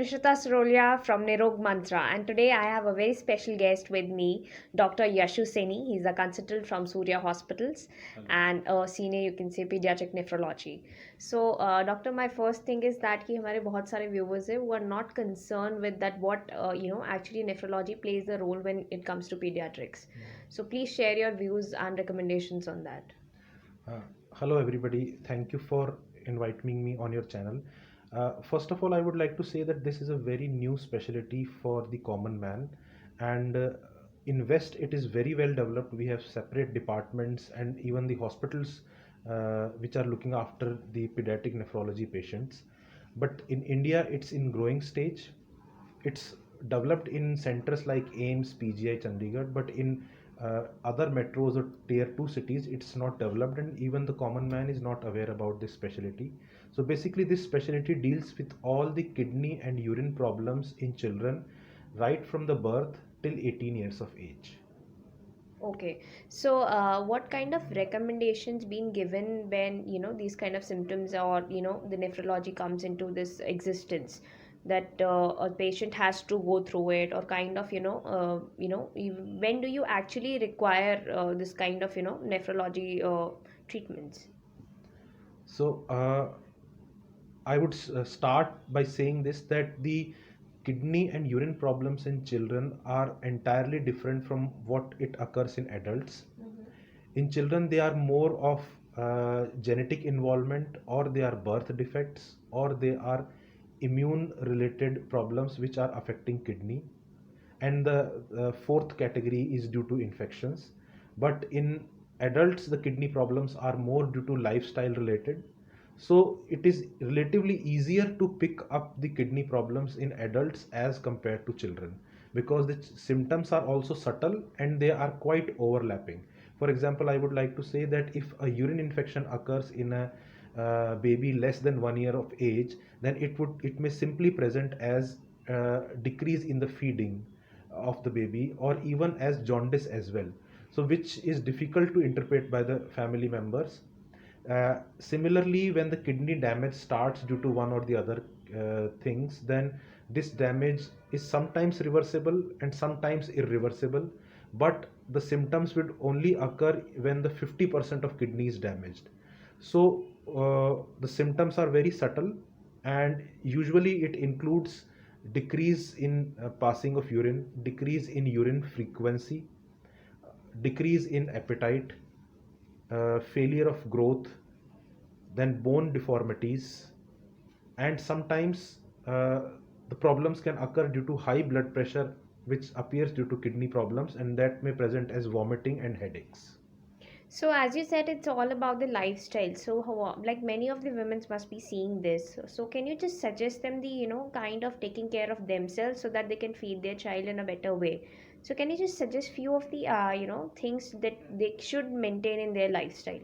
Nishrita Surolia from Nirog Mantra, and today I have a very special guest with me, Dr. Yashu Seni. He's a consultant from Surya Hospitals and a senior, you can say, pediatric nephrology. So, doctor, my first thing is that कि हमारे बहुत सारे viewers हैं who are not concerned with that what actually nephrology plays a role when it comes to pediatrics. So, please share your views and recommendations on that. Uh, Hello, everybody. Thank you for inviting me on your channel. First of all, I would like to say that this is a very new specialty for the common man, and in West, it is very well developed. We have separate departments and even the hospitals which are looking after the pediatric nephrology patients. But in India, it's in growing stage. It's developed in centers like AIMS, PGI, Chandigarh, but in other metros or tier 2 cities, it's not developed, and even the common man is not aware about this specialty. So basically, this specialty deals with all the kidney and urine problems in children right from the birth till 18 years of age. Okay, so what kind of recommendations being given when these kind of symptoms or the nephrology comes into this existence that a patient has to go through it or kind of when do you actually require this kind of nephrology treatments? So I would start by saying this that the kidney and urine problems in children are entirely different from what it occurs in adults. In children, they are more of genetic involvement, or they are birth defects, or they are immune related problems which are affecting kidney, and the fourth category is due to infections. But in adults, the kidney problems are more due to lifestyle related. So it is relatively easier to pick up the kidney problems in adults as compared to children, because the symptoms are also subtle and they are quite overlapping. For example, I would like to say that if a urine infection occurs in a baby less than 1 year of age, then it may simply present as decrease in the feeding of the baby, or even as jaundice as well, so which is difficult to interpret by the family members. Similarly, when the kidney damage starts due to one or the other things, then this damage is sometimes reversible and sometimes irreversible, but the symptoms would only occur when the 50% of kidney is damaged. So the symptoms are very subtle, and usually it includes decrease in passing of urine, decrease in urine frequency, decrease in appetite, failure of growth, then bone deformities, and sometimes the problems can occur due to high blood pressure, which appears due to kidney problems, and that may present as vomiting and headaches. So as you said, it's all about the lifestyle. So how, like many of the women must be seeing this. So can you just suggest them the kind of taking care of themselves so that they can feed their child in a better way? So can you just suggest few of the things that they should maintain in their lifestyle?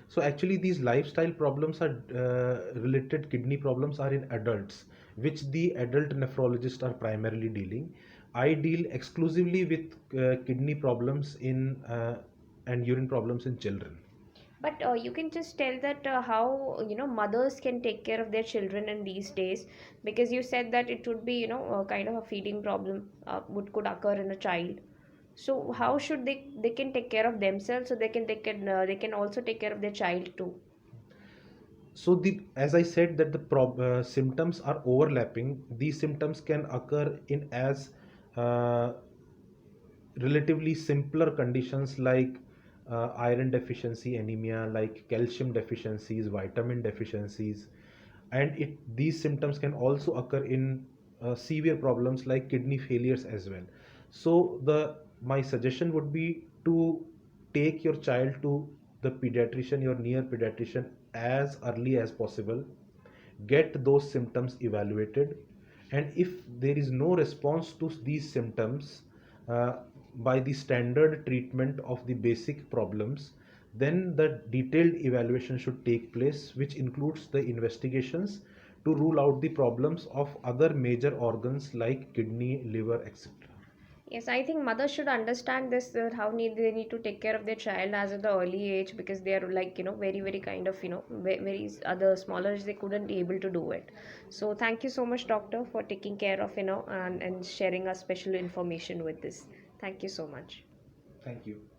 So actually, these lifestyle problems are related kidney problems are in adults, which the adult nephrologists are primarily dealing. I deal exclusively with kidney problems in and urine problems in children. But you can just tell that how mothers can take care of their children in these days, because you said that it would be kind of a feeding problem would could occur in a child. So how should they can take care of themselves so they can also take care of their child too. So the as I said that the symptoms are overlapping. These symptoms can occur in as uh, relatively simpler conditions like iron deficiency anemia, like calcium deficiencies, vitamin deficiencies, and these symptoms can also occur in severe problems like kidney failures as well. So the my suggestion would be to take your child to the pediatrician, your near pediatrician, as early as possible, get those symptoms evaluated, and if there is no response to these symptoms uh, by the standard treatment of the basic problems, then the detailed evaluation should take place, which includes the investigations to rule out the problems of other major organs like kidney, liver, etc. Yes, I think mothers should understand this, how they need to take care of their child as at the early age, because they are like, very, very kind of, very other smaller age, they couldn't be able to do it. So thank you so much, doctor, for taking care of, and sharing us special information with this. Thank you so much. Thank you.